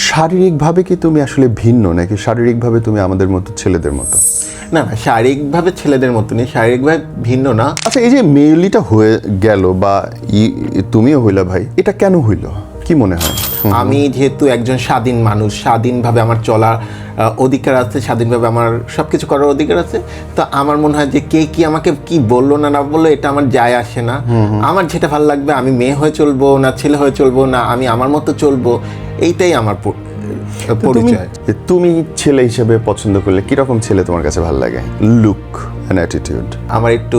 শারীরিকভাবে কি তুমি আসলে ভিন্ন নাকি শারীরিকভাবে তুমি আমাদের মতো ছেলেদের মতো? না না, শারীরিকভাবে ছেলেদের মতো নেই, শারীরিকভাবে ভিন্ন না। আচ্ছা, এই যে মেয়েলিটা হয়ে গেল বা তুমিও হইলা ভাই, এটা কেন হইল কি মনে হয়? আমি যেহেতু একজন স্বাধীন মানুষ, স্বাধীনভাবে আমার চলার অধিকার আছে, স্বাধীনভাবে আমার সব কিছু করার অধিকার আছে, তো আমার মনে হয় যে কে কি আমাকে কি বললো না না বললো এটা আমার যায় আসে না। আমার যেটা ভালো লাগবে, আমি মেয়ে হয়ে চলবো না ছেলে হয়ে চলবো না আমি আমার মতো চলবো, এইটাই আমার পরিচয়। তুমি ছেলে হিসেবে পছন্দ করলে কিরকম ছেলে তোমার কাছে ভালো লাগে? Look and attitude? আমার একটু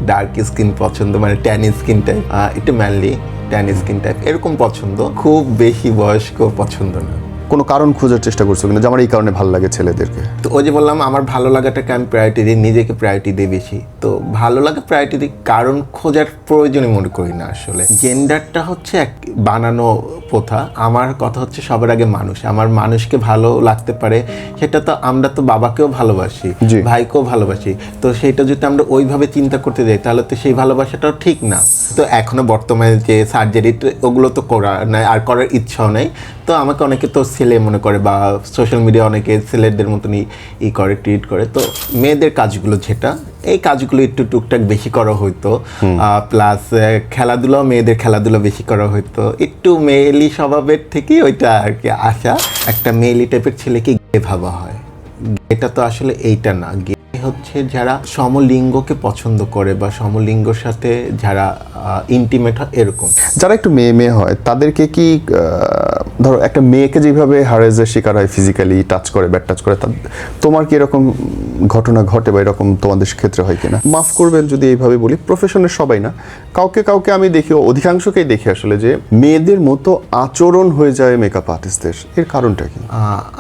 ডার্ক স্কিন পছন্দ, মানে ট্যান স্কিন টাইপ, একটু ম্যানলি ট্যান স্কিন টাইপ এরকম পছন্দ, খুব বেশি বয়স্ক পছন্দ না। কোনো কারণ খোঁজার চেষ্টা করছো কিনা যে আমার এই কারণে ভালো লাগে ছেলেদেরকে? তো ওই যে বললাম, আমার ভালো লাগাটাকে আমি প্রায়োরিটি দিই, নিজেকে প্রায়োরিটি দিই বেশি, তো ভালো লাগা প্রায়োরিটি দিই, কারণ খোঁজার প্রয়োজনই মনে করি না। আসলে জেন্ডারটা হচ্ছে এক বানানো প্রথা। আমার কথা হচ্ছে সবার আগে মানুষ, আমার মানুষকে ভালো লাগতে পারে, সেটা তো আমরা তো বাবাকেও ভালোবাসি, ভাইকেও ভালোবাসি, তো সেটা যদি আমরা ওইভাবে চিন্তা করতে যাই তাহলে তো সেই ভালোবাসাটাও ঠিক না। তো এখনো বর্তমানে যে সার্জারি ওগুলো তো করা নাই, আর করার ইচ্ছাও নেই। তো আমাকে অনেকে তো ছেলে মনে করে, বা সোশ্যাল মিডিয়া অনেকে ছেলেদের মতনই করে, ট্রিট করে। তো মেয়েদের কাজগুলো যেটা, এই কাজগুলো একটু টুকটাক বেশি করা হইতো, প্লাস খেলাধুলা, মেয়েদের খেলাধুলা বেশি করা হইতো, একটু মেয়েলি স্বভাবের থেকেই ওইটা আর কি আসা। একটা মেয়েলি টাইপের ছেলেকে গে ভাবা হয়, এটা তো আসলে এইটা না। গে হচ্ছে যারা সমলিঙ্গকে পছন্দ করে বা সমলিঙ্গর সাথে যারা ইন্টিমেট হয়, এরকম যারা একটু মেয়ে মেয়ে হয় তাদেরকে কি, ধরো একটা মেয়েকে যেভাবে হারেজের শিকার হয়, ফিজিক্যালি টাচ করে, ব্যাড টাচ করে, তোমার কি এরকম ঘটনা ঘটে বা এরকম তোমাদের ক্ষেত্রে হয় কিনা? মাফ করবেন যদি এইভাবে বলি, প্রফেশনের সবাই না, কাউকে কাউকে আমি দেখি, অধিকাংশকেই দেখি আসলে যে মেয়েদের মতো আচরণ হয়ে যায় মেকআপ আর্টিস্টদের। এর কারণটা কি?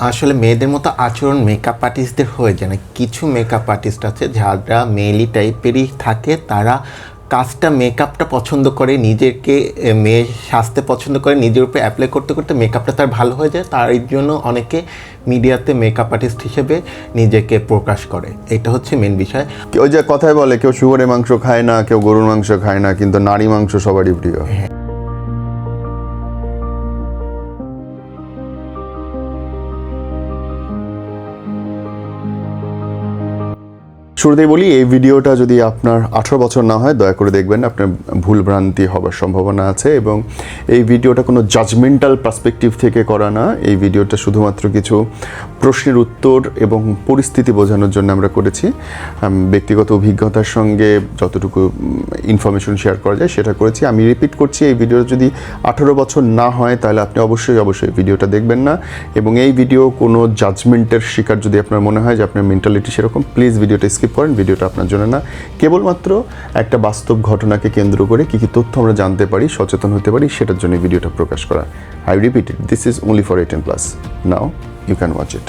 আসলে মেয়েদের মতো আচরণ মেকআপ আর্টিস্টদের হয়ে যায় না। কিছু মেকআপ আর্টিস্ট আছে যারা মেয়েলি টাইপেরই থাকে, তারা কাজটা মেকআপটা পছন্দ করে, নিজেকে মেয়ে সাজতে পছন্দ করে, নিজের উপরে অ্যাপ্লাই করতে করতে মেকআপটা তার ভালো হয়ে যায়, তার জন্য অনেকে মিডিয়াতে মেকআপ আর্টিস্ট হিসেবে নিজেকে প্রকাশ করে। এটা হচ্ছে মেন বিষয়। ওই যে কথায় বলে, কেউ শুয়োরের মাংস খায় না, কেউ গরুর মাংস খায় না, কিন্তু নারী মাংস সবারই প্রিয়। শুরুতেই বলি, এই ভিডিওটা যদি আপনার 18 বছর না হয় দয়া করে দেখবেন, আপনার ভুলভ্রান্তি হবার সম্ভাবনা আছে, এবং এই ভিডিওটা কোনো জাজমেন্টাল পার্সপেক্টিভ থেকে করা না। এই ভিডিওটা শুধুমাত্র কিছু প্রশ্নের উত্তর এবং পরিস্থিতি বোঝানোর জন্য আমরা করেছি। ব্যক্তিগত অভিজ্ঞতার সঙ্গে যতটুকু ইনফরমেশন শেয়ার করা যায় সেটা করেছি। আমি রিপিট করছি, এই ভিডিওটা যদি 18 বছর না হয় তাহলে আপনি অবশ্যই ভিডিওটা দেখবেন না, এবং এই ভিডিও কোনো জাজমেন্টের শিকার যদি আপনার মনে হয় যে আপনার মেন্টালিটি সেরকম, প্লিজ ভিডিওটা স্কিপ করেন। ভিডিওটা আপনার জন্য না, কেবলমাত্র একটা বাস্তব ঘটনাকে কেন্দ্র করে কী কী তথ্য আমরা জানতে পারি, সচেতন হতে পারি, সেটার জন্য ভিডিওটা প্রকাশ করা। I repeat it, this is only for 18+। Now you can watch it.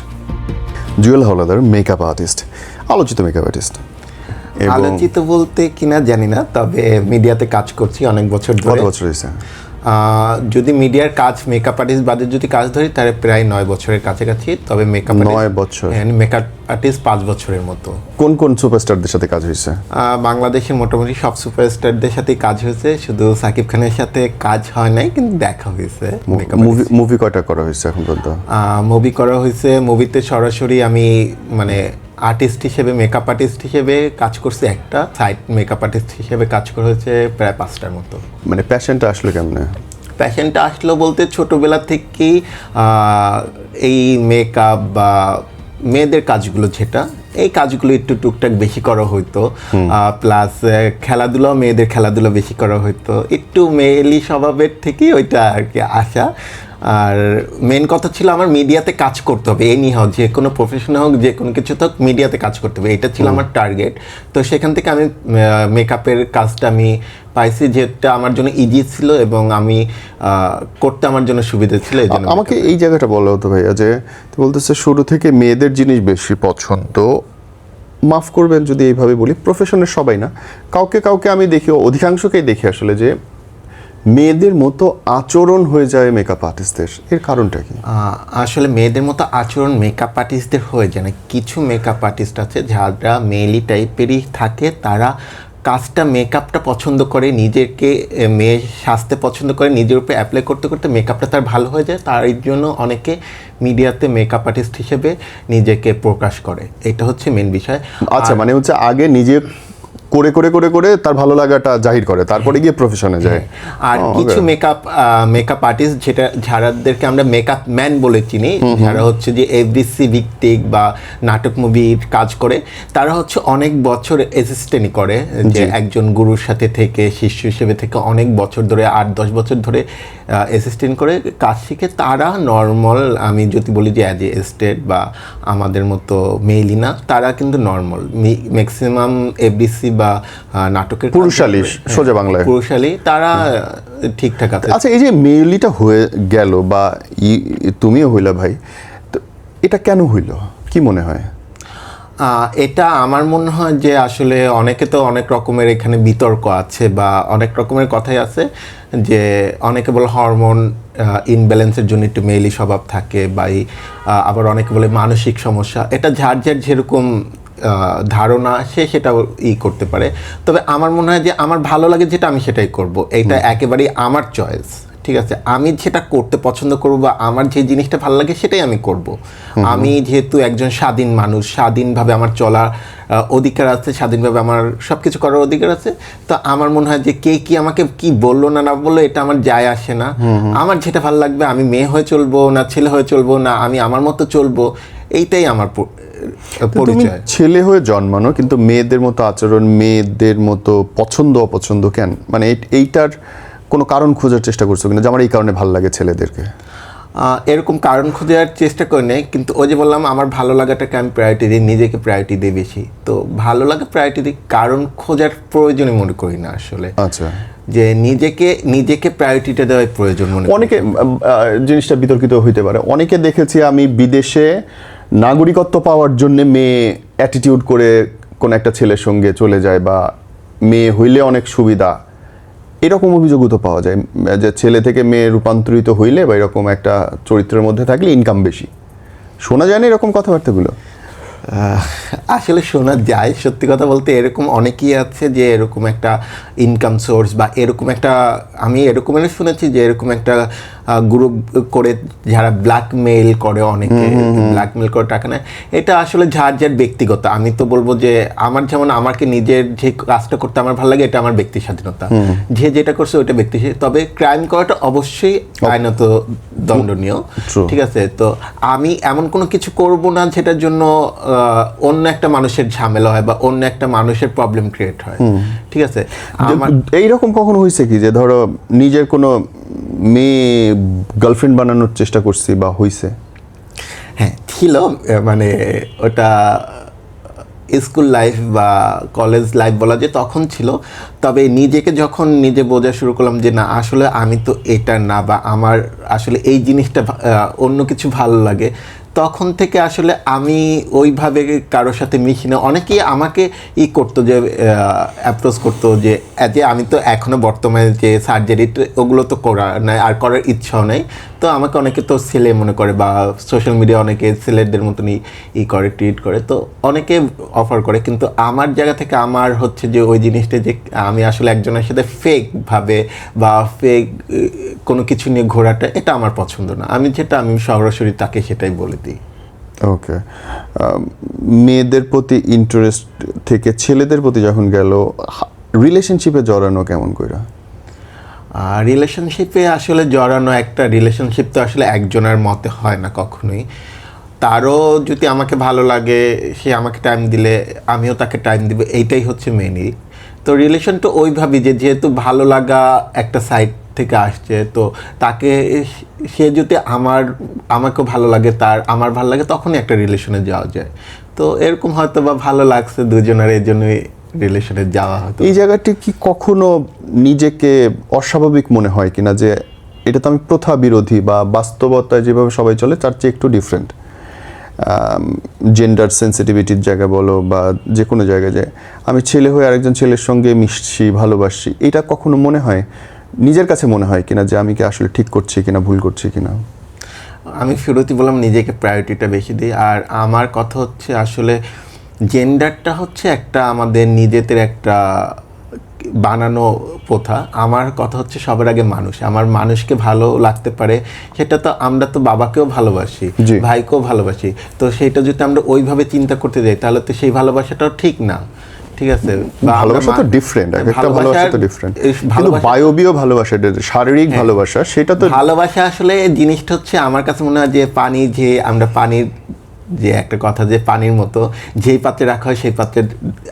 Jewel Howlader, makeup artist, আলোচিত মেকআপ আর্টিস্ট। আলোচিত বলতে কিনা জানি না, তবে মিডিয়াতে কাজ করছি অনেক বছর ধরে। কত বছর হয়েছে? যদি মিডিয়ার কাজ, মেকআপ আর্টিস্ট বাদে যদি কাজ ধরি তাহলে প্রায় 9 বছরের কাছাকাছি। তবে মেকআপ 9 বছর? হ্যাঁ, মেকআপ আর্টিস্ট 5 বছরের মতো। কোন কোন সুপারস্টারদের সাথে কাজ হয়েছে? বাংলাদেশে মোটামুটি সব সুপারস্টারদের সাথে কাজ হয়েছে, শুধু সাকিব খানের সাথে কাজ হয় নাই, কিন্তু দেখা হয়েছে। মুভি কয়টা করা হয়েছে এখন পর্যন্ত? মুভি করা হয়েছে, মুভিতে সরাসরি আমি মানে আর্টিস্ট হিসেবে, মেকআপ আর্টিস্ট হিসেবে কাজ করছি একটা, সাইড মেকআপ আর্টিস্ট হিসেবে কাজ করা হয়েছে প্রায় 5টার মতো। মানে প্যাশনটা আসলে কেমনে? প্যাশনটা আসলো বলতে ছোটোবেলা থেকেই এই মেকআপ বা মেয়েদের কাজগুলো যেটা, এই কাজগুলো একটু টুকটাক বেশি করা হইতো, প্লাস খেলাধুলা, মেয়েদের খেলাধুলা বেশি করা হইতো, একটু মেয়েলি স্বভাবের থেকেই ওইটা আর কি আসা। আর মেন কথা ছিল আমার মিডিয়াতে কাজ করতে হবে, এই নিয়ে হোক, যে কোনো প্রফেশনে হোক, যে কোনো কিছু হোক, মিডিয়াতে কাজ করতে হবে, এটা ছিল আমার টার্গেট। তো সেখান থেকে আমি মেকআপের কাজটা আমি পাইছি, যেটা আমার জন্য ইজি ছিল এবং আমি করতে আমার জন্য সুবিধা ছিল। এই জন্য আমাকে এই জায়গাটা বলা হতো ভাইয়া, যে বলতেছে শুরু থেকে মেয়েদের জিনিস বেশি পছন্দ। মাফ করবেন যদি এইভাবে বলি, প্রফেশনের সবাই না, কাউকে কাউকে আমি দেখি, অধিকাংশকেই দেখি আসলে যে মেয়েদের মতো আচরণ হয়ে যায় মেকআপ আর্টিস্টদের। এর কারণটা কি? আসলে মেয়েদের মতো আচরণ মেকআপ আর্টিস্টদের হয়ে যায় না। কিছু মেকআপ আর্টিস্ট আছে যারা মেয়েলি টাইপেরই থাকে, তারা কাজটা মেকআপটা পছন্দ করে, নিজেকে মেয়ে সাজতে পছন্দ করে, নিজের উপরে অ্যাপ্লাই করতে করতে মেকআপটা তার ভালো হয়ে যায়, তার জন্য অনেকে মিডিয়াতে মেকআপ আর্টিস্ট হিসেবে নিজেকে প্রকাশ করে। এটা হচ্ছে মেন বিষয়। আচ্ছা, মানে হচ্ছে আগে নিজে করে করে করে করে তার ভালো লাগাটা জাহির করে, তারপরে গিয়ে প্রফেশনে যায়। আর কিছু মেকআপ আর্টিস্ট যারাদেরকে আমরা মেকআপ ম্যান বলে চিনি, যারা হচ্ছে যে এফডিসি ভিত্তিক বা নাটক মুভির কাজ করে, তারা হচ্ছে অনেক বছর অ্যাসিস্ট্যান্ট করে, যে একজন গুরুর সাথে থেকে শিষ্য হিসেবে থেকে অনেক বছর ধরে 8-10 বছর ধরে অ্যাসিস্ট্যান্ট করে কাজ শিখে। তারা নর্মাল, আমি যদি বলি যে অ্যাজ এ স্টেট বা আমাদের মতো মেইলিনা, তারা কিন্তু নর্মাল। ম্যাক্সিমাম এফডিসি বা নাটকের পুরুষালী, সোজা বাংলায় পুরুষালী, তারা ঠিকঠাক আছে। আচ্ছা, এই যে মেইলিটা হয়ে গেল বা তুমিও হইলা ভাই, তো এটা কেন হইল কি মনে হয়? এটা আমার মনে হয় যে আসলে অনেকে তো অনেক রকমের এখানে বিতর্ক আছে বা অনেক রকমের কথাই আছে, যে অনেকে বলে হরমোন ইনব্যালেন্সের জন্য একটু মেইলি স্বভাব থাকে, বা আবার অনেকে বলে মানসিক সমস্যা। এটা যার যার যেরকম ধারণা সেটা করতে পারে। তবে আমার মনে হয় যে আমার ভালো লাগে যেটা, আমি সেটাই করব। এটা একেবারেই আমার চয়েস, ঠিক আছে? আমি যেটা করতে পছন্দ করব বা আমার যে জিনিসটা ভালো লাগে সেটাই আমি করব। আমি যেহেতু একজন স্বাধীন মানুষ, স্বাধীনভাবে আমার চলার অধিকার আছে, স্বাধীনভাবে আমার সব কিছু করার অধিকার আছে। তো আমার মনে হয় যে কে কি আমাকে কি বললো না বললো এটা আমার যায় আসে না। আমার যেটা ভালো লাগবে, আমি মেয়ে হয়ে চলবো না ছেলে হয়ে চলবো না, আমি আমার মতো চলবো, এইটাই আমার পরিচয়। ছেলে হয়ে জন্মানো, কিন্তু মেয়েদের মতো আচরণ, মেয়েদের মতো পছন্দ অপছন্দ কেন? মানে এইটার কোনো কারণ খোঁজার চেষ্টা করছো কিনা যে আমার এই কারণে ভালো লাগে ছেলেদেরকে? এরকম কারণ খোঁজার চেষ্টা করে নেই, কিন্তু ওই যে বললাম আমার ভালো লাগাটাকে আমি প্রায়োরিটি দিই, নিজেকে প্রায়োরিটি দিই বেশি। তো ভালো লাগা প্রায়োরিটি দিই, কারণ খোঁজার প্রয়োজনই মনে করি না আসলে। আচ্ছা, যে নিজেকে প্রায়োরিটিটা দেওয়ার প্রয়োজন মনে করি। অনেকে জিনিসটা বিতর্কিত হইতে পারে। অনেকে দেখেছি আমি বিদেশে নাগরিকত্ব পাওয়ার জন্য মেয়ে অ্যাটিটিউড করে কোন একটা ছেলের সঙ্গে চলে যায়, বা মেয়ে হইলে অনেক সুবিধা, এরকম অভিযোগও তো পাওয়া যায় যে ছেলে থেকে মেয়ে রূপান্তরিত হইলে বা এরকম একটা চরিত্রের মধ্যে থাকলে ইনকাম বেশি। শোনা যায় না এরকম কথাবার্তাগুলো? আসলে শোনা যায়, সত্যি কথা বলতে এরকম অনেকেই আছে যে এরকম একটা ইনকাম সোর্স বা এরকম একটা, আমি এরকমের শুনেছি যে এরকম একটা গ্রুপ করে যারা ব্ল্যাকমেইল করে, অনেকে ব্ল্যাকমেইল করে টাকা নেয়। এটা আসলে যার যার ব্যক্তিগত। আমি তো বলবো যে আমার যেমন আমাকে নিজের যে কাজটা করতে আমার ভালো লাগে, এটা আমার ব্যক্তি স্বাধীনতা। যে যেটা করছে ওইটা ব্যক্তি, তবে ক্রাইম করাটা অবশ্যই আইনত দণ্ডনীয়, ঠিক আছে? তো আমি এমন কোনো কিছু করব না যেটার জন্য অন্য একটা মানুষের ঝামেলা হয় বা অন্য একটা মানুষের প্রবলেম ক্রিয়েট হয়, ঠিক আছে? এইরকম কখনো হয়েছে কি যে ধরো নিজের কোনো মেয়ে গার্লফ্রেন্ড বানানোর চেষ্টা করছি বা হইছে? হ্যাঁ, ছিল। মানে ওটা স্কুল লাইফ বা কলেজ লাইফ বলা যায় তখন ছিল। তবে নিজেকে যখন নিজে বোঝা শুরু করলাম যে না, আসলে আমি তো এটা না, বা আমার আসলে এই জিনিসটা অন্য কিছু ভালো লাগে, তখন থেকে আসলে আমি ওইভাবে কারোর সাথে মিশি না। অনেকেই আমাকে করতো যে অ্যাপ্রোচ করতো যে আমি তো এখনও বর্তমানে যে সার্জারি ওগুলো তো করা নাই, আর করার ইচ্ছাও নেই। তো আমাকে অনেকে তো ছেলে মনে করে, বা সোশ্যাল মিডিয়া অনেকে ছেলেদের মতনই করে, ট্রিট করে, তো অনেকে অফার করে। কিন্তু আমার জায়গা থেকে আমার হচ্ছে যে ওই জিনিসটা যে আমি আসলে একজনের সাথে ফেকভাবে বা ফেক কোনো কিছু নিয়ে ঘোরাটা, এটা আমার পছন্দ না। আমি সরাসরি তাকে সেটাই বলে দিই। ওকে, মেয়েদের প্রতি ইন্টারেস্ট থেকে ছেলেদের প্রতি যখন গেল, রিলেশনশিপে জড়ানো কেমন করে? রিলেশনশিপে আসলে জড়ানো, একটা রিলেশনশিপ তো আসলে একজনের মতে হয় না কখনোই। তারও যদি আমাকে ভালো লাগে, সে আমাকে টাইম দিলে আমিও তাকে টাইম দিব, এইটাই হচ্ছে মেনই। তো রিলেশন তো ওইভাবেই যে যেহেতু ভালো লাগা একটা সাইড থেকে আসছে, তো তাকে সে যদি আমাকেও ভালো লাগে, আমার ভালো লাগে, তখনই একটা রিলেশনে যাওয়া যায়। তো এরকম হয়তো বা ভালো লাগছে দুজনের, এই জন্যই রিলেশনে যাওয়া হতো। এই জায়গাটি কি কখনো নিজেকে অস্বাভাবিক মনে হয় কিনা যে এটা তো আমি প্রথা বিরোধী, বা বাস্তবতায় যেভাবে সবাই চলে তার চেয়ে একটু ডিফারেন্ট, জেন্ডার সেন্সিটিভিটির জায়গা বলো বা যে কোনো জায়গায়, যে আমি ছেলে হয়ে আরেকজন ছেলের সঙ্গে মিশছি, ভালোবাসছি, এটা কখনো মনে হয়, নিজের কাছে মনে হয় কিনা যে আমি কি আসলে ঠিক করছি কিনা, ভুল করছি কিনা? আমি শুরুতে বললাম নিজেকে প্রায়োরিটিটা বেশি দিই। আর আমার কথা হচ্ছে আসলে জেন্ডারটা হচ্ছে একটা আমাদের নিজেদের একটা বানানো প্রথা। আমার কথা হচ্ছে সবার আগে মানুষ, আমার মানুষকে ভালো লাগতে পারে, সেটা তো আমরা তো বাবাকেও ভালোবাসি, জি। ভাইকেও ভালোবাসি, তো সেটা যদি আমরা ওইভাবে চিন্তা করতে যাই তাহলে তো সেই ভালোবাসাটাও ঠিক না, ঠিক আছে? বা ভালোবাসা তো ডিফারেন্ট, এক একটা ভালোবাসা তো ডিফারেন্ট, কিন্তু ভালোবাসা বায়বীয় ভালোবাসা, শারীরিক ভালোবাসা, সেটা তো ভালোবাসা আসলে জিনিসটা হচ্ছে আমার কাছে মনে হয় যে পানি, যে আমরা পানির যে একটা কথা যে পানির মতো যেই পাত্রে রাখা হয় সেই পাত্রের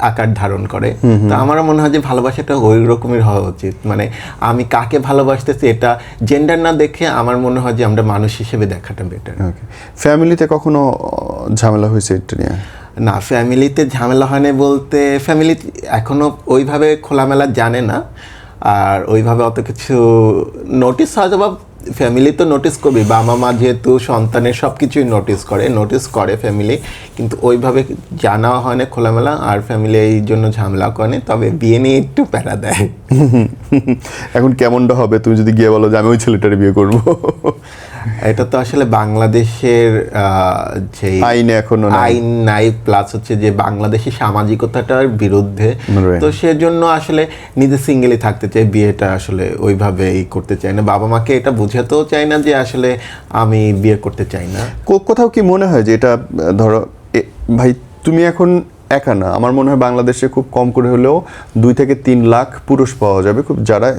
আকার ধারণ করে, তো আমারও মনে হয় যে ভালোবাসাটা ওই রকমের হওয়া উচিত। মানে আমি কাকে ভালোবাসতেছি এটা জেন্ডার না দেখে আমার মনে হয় যে আমরা মানুষ হিসেবে দেখাটা বেটার। ফ্যামিলিতে কখনো ঝামেলা হয়েছে এটা নিয়ে? না, ফ্যামিলিতে ঝামেলা হয়নি বলতে, ফ্যামিলি এখনো ওইভাবে খোলামেলা জানে না, আর ওইভাবে অত কিছু নোটিস হয়তো বা ফ্যামিলি তো নোটিস করবে, বাবা মা যেহেতু সন্তানের সব কিছুই নোটিস করে ফ্যামিলি, কিন্তু ওইভাবে জানা হয় না খোলামেলা, আর ফ্যামিলি এই জন্য ঝামেলা করেনি, তবে বিয়ে নিয়ে একটু প্যারা দেয়। এখন কেমনটা হবে তুমি যদি গিয়ে বলো যে আমি ওই ছেলেটারে বিয়ে করব? এটা তো আসলে বাংলাদেশের যে আইনে এখনো আইন নাই, প্লাস হচ্ছে যে বাংলাদেশি সামাজিকতাটার বিরুদ্ধে, তো সেজন্য আসলে নিজে সিঙ্গেলই থাকতে চাই, বিয়েটা আসলে ওইভাবেই করতে চাই না, বাবা মাকে এটা বুঝাতেও চাই না যে আসলে আমি বিয়ে করতে চাই না। কোথাও কি মনে হয় যে এটা ধরো ভাই তুমি এখন একা না, আমার মনে হয় বাংলাদেশে খুব কম করে হলেও 2 থেকে 3 লাখ পুরুষ পাওয়া যাবে খুব যারা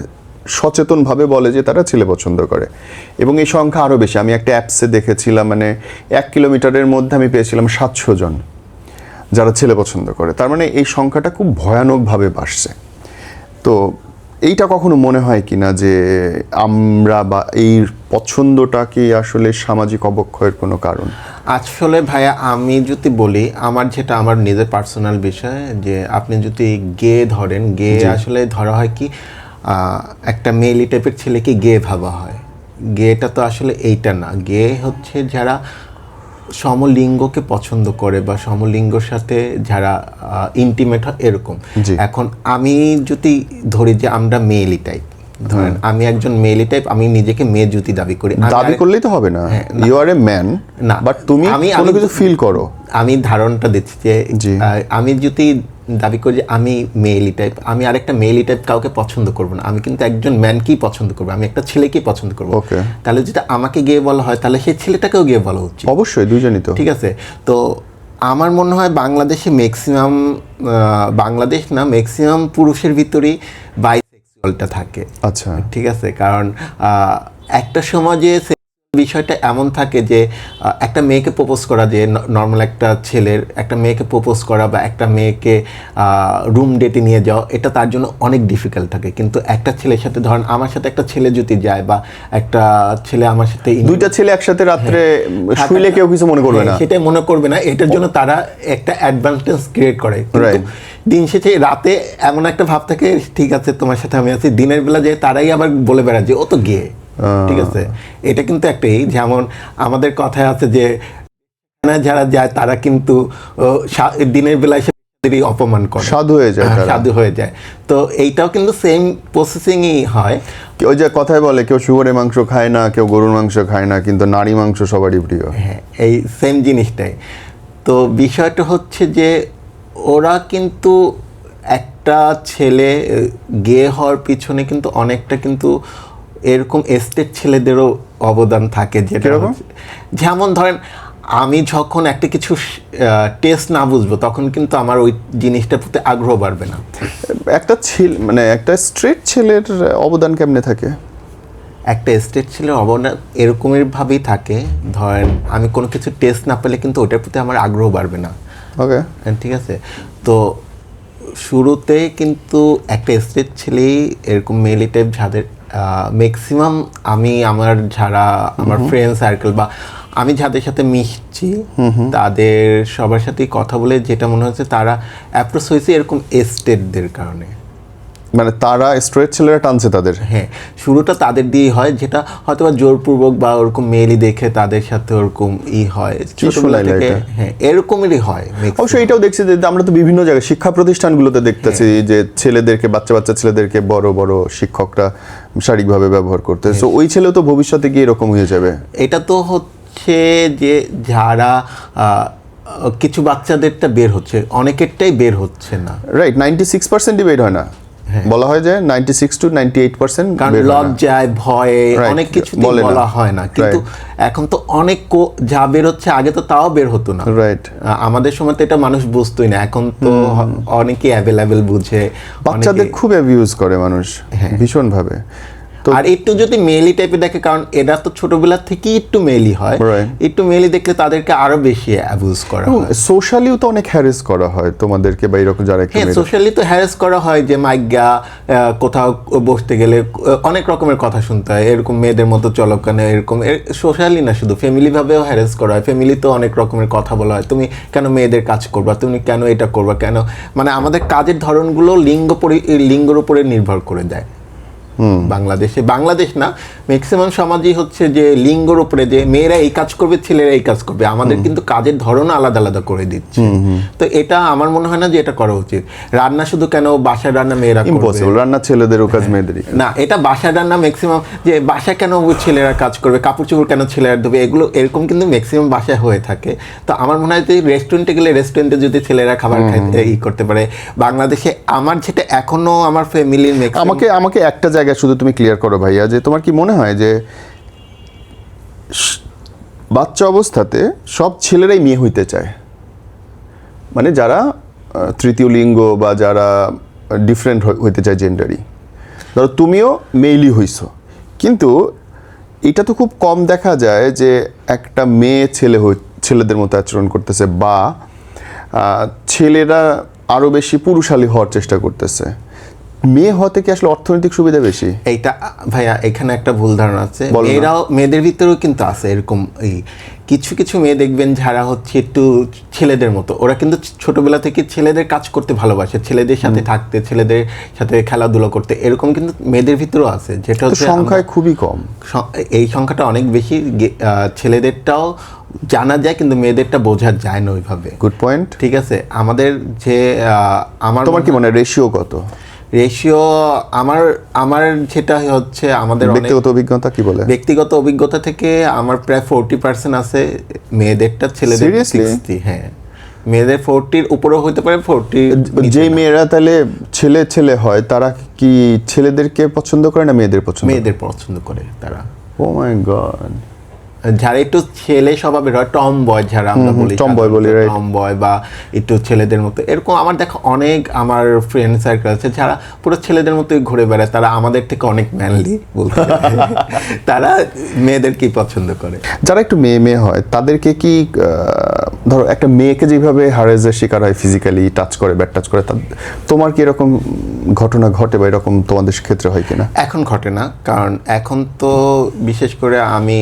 সচেতনভাবে বলে যে তারা ছেলে পছন্দ করে, এবং এই সংখ্যা আরও বেশি। আমি একটা অ্যাপসে দেখেছিলাম, মানে 1 কিলোমিটারের মধ্যে আমি পেয়েছিলাম 700 জন যারা ছেলে পছন্দ করে। তার মানে এই সংখ্যাটা খুব ভয়ানকভাবে বাড়ছে। তো এইটা কখনো মনে হয় কি না যে আমরা বা এই পছন্দটা কি আসলে সামাজিক অবক্ষয়ের কোনো কারণ? আসলে ভাইয়া আমি যদি বলি আমার যেটা আমার নিজের পার্সোনাল বিষয়, যে আপনি যদি গে ধরেন, গে আসলে ধরা হয় কি একটা মেলি টাইপের ছেলেকে গে ভাবা হয়। গেটা তো আসলে এইটা না, গে হচ্ছে যারা সমলিঙ্গকে পছন্দ করে বা সমলিঙ্গর সাথে যারা ইন্টিমেট হয় এরকম। এখন আমি যদি ধরি যে আমরা মেলি টাইপ, ধরেন আমি একজন মেলি টাইপ, আমি নিজেকে মেয়ে যদি দাবি করি, দাবি করলেই তো হবে না, ইউ আর এ ম্যান না, বাট তুমি কোনো কিছু ফিল করো। আমি ধারণটা দিচ্ছি যে আমি যদি দাবি করি যে আমি মেলি টাইপ, আমি আরেকটা মেলি টাইপ কাউকে পছন্দ করব না, আমি কিন্তু একজন ম্যানকেই পছন্দ করবো, আমি একটা ছেলেকেই পছন্দ করবো। তাহলে যেটা আমাকে গিয়ে বলা হয় তাহলে সেই ছেলেটাকেও গিয়ে বলা উচিত। অবশ্যই দুইজনই তো, ঠিক আছে? তো আমার মনে হয় বাংলাদেশে ম্যাক্সিমাম, বাংলাদেশ না ম্যাক্সিমাম পুরুষের ভিতরেই বাইসেক্সুয়ালটা থাকে। আচ্ছা, ঠিক আছে, কারণ একটা সমাজে বিষয়টা এমন থাকে যে একটা মেয়েকে প্রপোজ করা, যে নর্মাল একটা ছেলের একটা মেয়েকে প্রপোজ করা বা একটা মেয়েকে রুম ডেটে নিয়ে যাওয়া, এটা তার জন্য অনেক ডিফিকাল্ট থাকে। কিন্তু একটা ছেলের সাথে, ধরেন আমার সাথে একটা ছেলে যদি যায় বা একটা ছেলে আমার সাথে, দুইটা ছেলে একসাথে রাত্রে শুইলে কেউ কিছু মনে করবে না, সেটাই মনে করবে না, এটার জন্য তারা একটা অ্যাডভান্টেজ ক্রিয়েট করে। দিন শেষে রাতে এমন একটা ভাব থাকে, ঠিক আছে তোমার সাথে আমি আছি, দিনের বেলা যে তারাই আবার বলে বেড়ায় যে ও তো গে। ঠিক আছে, এটা কিন্তু একটাই, যেমন আমাদের কথায় আছে যে যারা যায় তারা কিন্তু দিনের বেলায় অপমান করে, সাধু হয়ে যায়, সাধু হয়ে যায়। তো এইটাও কিন্তু সেম প্রসেসিংই হয়। ওই যে কথায় বলে কেউ শুয়োরের মাংস খায় না, কেউ গরুর মাংস খায় না, কিন্তু নারী মাংস সবারই প্রিয়। হ্যাঁ, এই সেম জিনিসটাই। তো বিষয়টা হচ্ছে যে ওরা কিন্তু একটা ছেলে গে হওয়ার পিছনে কিন্তু অনেকটা কিন্তু এরকম এস্টেট ছেলেদেরও অবদান থাকে, যেটা যেমন ধরেন আমি যখন একটা কিছু টেস্ট না বুঝবো তখন কিন্তু আমার ওই জিনিসটার প্রতি আগ্রহ বাড়বে না। একটা ছেলে, মানে একটা স্ট্রেট ছেলের অবদান কেমনে থাকে? একটা স্ট্রেট ছেলের অবদান এরকমের ভাবেই থাকে, ধরেন আমি কোনো কিছু টেস্ট না পেলে কিন্তু ওটার প্রতি আমার আগ্রহ বাড়বে না। ওকে, ঠিক আছে। তো শুরুতে কিন্তু একটা স্ট্রেট ছেলেই এরকম মেলি টাইপ যাদের ম্যাক্সিমাম আমি আমার যারা আমার ফ্রেন্ড সার্কেল বা আমি যাদের সাথে মিশছি তাদের সবার সাথেই কথা বলে যেটা মনে হচ্ছে তারা অ্যাপ্রোচ হয়েছে এরকম এস্টেটদের কারণে, মানে তারা স্ট্রেট ছেলেরা টানছে তাদের। হ্যাঁ, শুরুটা তাদের দিয়েই হয়, যেটা হয়তো বা জোরপূর্বক বা ওরকম মেয়েলি দেখে তাদের সাথে ওরকম হয়, হ্যাঁ এরকমই হয়। অবশ্যই এটাও দেখছি যে আমরা তো বিভিন্ন জায়গায় শিক্ষা প্রতিষ্ঠানগুলোতে দেখতেছি যে ছেলেদেরকে, বাচ্চা বাচ্চা ছেলেদেরকে বড় বড় শিক্ষকরা শারীরিকভাবে ব্যবহার করতে, তো ওই ছেলেও তো ভবিষ্যতে গিয়ে এরকম হয়ে যাবে। এটা তো হচ্ছে যে যারা কিছু বাচ্চাদেরটা বের হচ্ছে, অনেকেরটাই বের হচ্ছে না। রাইট, 96%ই বের হয় না। বলা হয় যে 96 to 98% কারণ লজ্জায় ভয়ে Right. অনেক কিছু বলে না। বলা হয় না, কিন্তু এখন তো অনেক যা বের হচ্ছে, আগে তো তাও বের হতো না। রাইট। আমাদের সময় তো এটা মানুষ বুঝতোই না, এখন তো অনেকেই অ্যাভেলেবেল বুঝে। বাচ্চাদের খুব অ্যাবিউজ করে মানুষ ভীষণ ভাবে। আর একটু যদি মেলি টাইপের দেখে, কারণ এরা তো ছোটবেলা থেকেই একটু মেলি হয়, Right. একটু মেলি দেখলে তাদেরকে আরো বেশি অ্যাবিউজ করা হয়। সোশ্যালিও তো অনেক হ্যারেস করা হয় তোমাদেরকে বা এরকম যারা একটু হ্যাঁ, মেয়েদের- সোশ্যালি তো হ্যারাস করা হয়, যে মাইগা কোথাও বসতে গেলে অনেক রকমের কথা শুনতে হয়, এরকম মেয়েদের মতো চলো কেন, এরকম সোশ্যালি না শুধু ফ্যামিলি ভাবেও হ্যারাস করা হয়। ফ্যামিলিতেও অনেক রকমের কথা বলা হয়, তুমি কেন মেয়েদের কাজ করবা, তুমি কেন এটা করবা, কেন, মানে আমাদের কাজের ধরনগুলো লিঙ্গের উপরে নির্ভর করে দেয়। বাংলাদেশ না, ম্যাক্সিমাম সমাজই হচ্ছে যে লিঙ্গের উপরে, যে মেয়েরা এই কাজ করবে, ছেলেরা এই কাজ করবে, আমাদের কিন্তু কাজের ধরন আলাদা আলাদা করে দিচ্ছে। তো এটা আমার মনে হয় না যে এটা করা উচিত। রান্না শুধু কেন বাসায় রান্না মেয়েরা করবে, ইম্পসিবল। রান্না ছেলেদেরও কাজ মেয়েদেরই। না, এটা বাসায় রান্না ম্যাক্সিমাম, যে বাসায় কেন ছেলেরা কাজ করবে, কাপড় চোপড় কেন ছেলেরা ধোবে, এগুলো এরকম কিন্তু ম্যাক্সিমাম বাসায় হয়ে থাকে। তো আমার মনে হয় যে রেস্টুরেন্টে গেলে, রেস্টুরেন্টে যদি ছেলেরা খাবার খাইতে করতে পারে, বাংলাদেশে আমার যেটা এখনো আমার ফ্যামিলির আমাকে একটা জায়গায় শুধু তুমি ক্লিয়ার করো ভাইয়া, যে তোমার কি মনে হয় যে বাচ্চা অবস্থাতে সব ছেলেরাই মেয়ে হইতে চায়, মানে যারা তৃতীয় লিঙ্গ বা যারা ডিফারেন্ট হইতে চায় জেন্ডারি, ধরো তুমিও মেইলি হইছো, কিন্তু এটা তো খুব কম দেখা যায় যে একটা মেয়ে ছেলেদের মতো আচরণ করতেছে, বা ছেলেরা আরো বেশি পুরুষালী হওয়ার চেষ্টা করতেছে। মেয়ে হতে কি আসলে অর্থনৈতিক সুবিধা বেশি? এইটা ভাইয়া, এখানে একটা ভুল ধারণা আছে। মেয়েদের ভিতরেও কিন্তু আছে এরকম, এই কিছু কিছু মেয়ে দেখবেন যারা হচ্ছে একটু ছেলেদের মতো, ওরা কিন্তু ছোটবেলা থেকে ছেলেদের কাজ করতে ভালোবাসে, ছেলেদের সাথে থাকতে, ছেলেদের সাথে খেলাধুলা করতে, এরকম কিন্তু মেয়েদের ভিতরেও আছে, যেটা হচ্ছে সংখ্যায় খুবই কম। এই সংখ্যাটা অনেক বেশি। ছেলেদেরটাও জানা যায়, কিন্তু মেয়েদেরটা বোঝা যায় না ওইভাবে। Good point. ঠিক আছে, আমাদের যে তোমার কি মনে হয় রেশিও কত? রেশিও আমার যেটা হচ্ছে, আমাদের ব্যক্তিগত অভিজ্ঞতা কি বলে? ব্যক্তিগত অভিজ্ঞতা থেকে আমার প্রায় 40% আছে মেয়েদেরটা, ছেলেদের 60। হ্যাঁ, মেয়েদের 40-র উপরেও হতে পারে, 40। যে মেয়েরা তাহলে ছেলে হয়, তারা কি ছেলেদেরকে পছন্দ করে না মেয়েদের পছন্দ? মেয়েদের পছন্দ করে তারা। ও মাই গড। যারা একটু ছেলে স্বভাবের হয়, টম বয় যারা আমরা বলি, টম বয় বা একটু ছেলেদের মতো, এরকম আমার দেখা অনেক আমার ফ্রেন্ড সার্কেল আছে যারা পুরো ছেলেদের মতোই ঘুরে বেড়ায়। তারা আমাদের থেকে অনেক ম্যানলি বলতে তারা মেয়েদেরকেই পছন্দ করে। যারা একটু মেয়ে হয় তাদেরকে কি, ধরো একটা মেয়েকে যেভাবে হারাসের শিকার হয়, ফিজিক্যালি টাচ করে, ব্যাড টাচ করে, তোমার কি এরকম ঘটনা ঘটে বা এরকম তোমাদের ক্ষেত্রে হয় কিনা? এখন ঘটে না, কারণ এখন তো বিশেষ করে আমি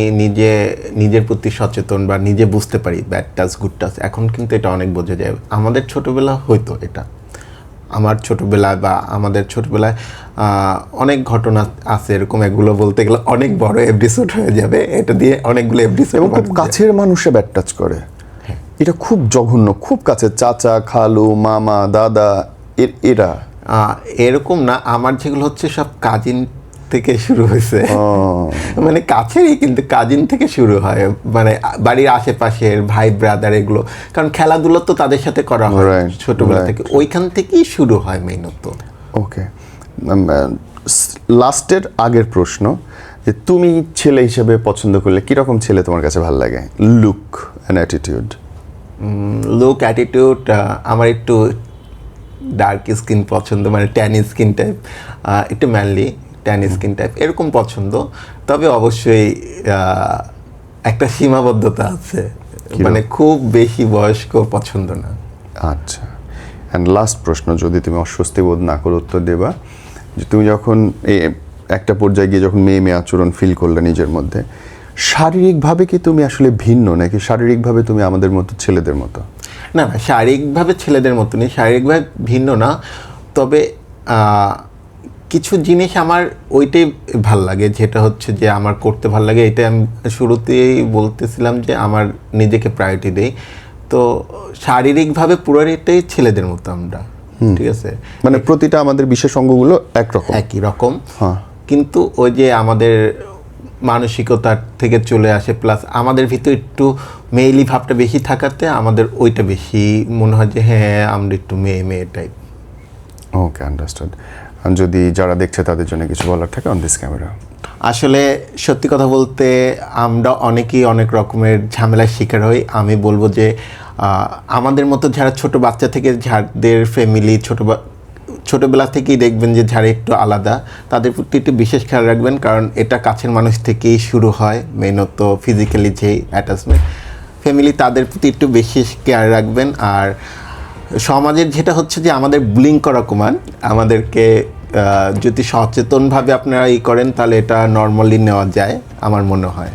নিজের প্রতি সচেতন, বা নিজে বুঝতে পারি ব্যাড টাচ গুড টাচ, এখন কিন্তু এটা অনেক বোঝা যায়। আমাদের ছোটবেলা হয়তো এটা, আমার ছোটবেলায় বা আমাদের ছোটবেলায় অনেক ঘটনা আছে এরকম, এগুলো বলতে গেলে অনেক বড় এপিসোড হয়ে যাবে, এটা দিয়ে অনেকগুলো এপিসোড। এবং খুব কাছের মানুষে ব্যাড টাচ করে, এটা খুব জঘন্য, খুব কাছে, চাচা, খালু, মামা, দাদা, এরা। এরকম না, আমার যেগুলো হচ্ছে সব কাজিন থেকে শুরু হয়েছে, মানে কাছেরই, কিন্তু কাজিন থেকে শুরু হয়, মানে বাড়ির আশেপাশের ভাই ব্রাদার এগুলো, কারণ খেলাধুলো তো তাদের সাথে করা হয় ছোটবেলা থেকে, ওইখান থেকেই শুরু হয় মেইনত। ওকে, লাস্টের আগের প্রশ্ন, যে তুমি ছেলে হিসেবে পছন্দ করলে কিরকম ছেলে তোমার কাছে ভালো লাগে? Look and attitude. Look, attitude, আমার একটু ডার্ক স্কিন পছন্দ, মানে ট্যান স্কিন টাইপ, একটু ম্যানলি ট্যান স্কিন টাইপ, এরকম পছন্দ। তবে অবশ্যই একটা সীমাবদ্ধতা আছে, মানে খুব বেশি বয়স্ক পছন্দ না। আচ্ছা, অ্যান্ড লাস্ট প্রশ্ন, যদি তুমি অস্বস্তি বোধ না করে উত্তর দেবা, যে তুমি যখন একটা পর্যায়ে গিয়ে যখন মেয়ে আচরণ ফিল করলে নিজের মধ্যে, শারীরিকভাবে কি তুমি আসলে ভিন্ন, নাকি শারীরিকভাবে তুমি আমাদের মতো ছেলেদের মতো? না, শারীরিকভাবে ছেলেদের মতো নেই, শারীরিকভাবে ভিন্ন না। তবে কিছু জিনিস আমার ওইটাই ভাল লাগে, যেটা হচ্ছে যে আমার করতে ভাল লাগে, এটা আমি শুরুতেই বলতেছিলাম যে আমার নিজেকে প্রায়োরিটি দেই। তো শারীরিকভাবে পুরোটাই ছেলেদের মতো আমরা, ঠিক আছে, মানে প্রতিটা আমাদের বিশেষ অঙ্গগুলো একই রকম, কিন্তু ওই যে আমাদের মানসিকতার থেকে চলে আসে, প্লাস আমাদের ভিতর একটু মেইলি ভাবটা বেশি থাকাতে আমাদের ওইটা বেশি মনে হয় যে হ্যাঁ আমরা একটু মেয়ে টাইপ। ওকে, আন্ডারস্টুড। যদি যারা দেখছে তাদের জন্য কিছু বলার থাকে অন দিস ক্যামেরা। আসলে সত্যি কথা বলতে আমরা অনেকেই অনেক রকমের ঝামেলার শিকার হই। আমি বলবো যে আমাদের মতো যারা ছোট বাচ্চা থেকে যাদের ফ্যামিলি ছোটোবেলা থেকেই দেখবেন যে যারা একটু আলাদা, তাদের প্রতি একটু বিশেষ খেয়াল রাখবেন, কারণ এটা কাছের মানুষ থেকেই শুরু হয়। মেনত ফিজিক্যালি যেই অ্যাটাচমেন্ট, ফ্যামিলি তাদের প্রতি একটু বেশি কেয়ার রাখবেন। আর সমাজের যেটা হচ্ছে যে আমাদের বুলিং করা কমান, আমাদেরকে যদি সচেতনভাবে আপনারা করেন তাহলে এটা নর্মালি নেওয়া যায় আমার মনে হয়।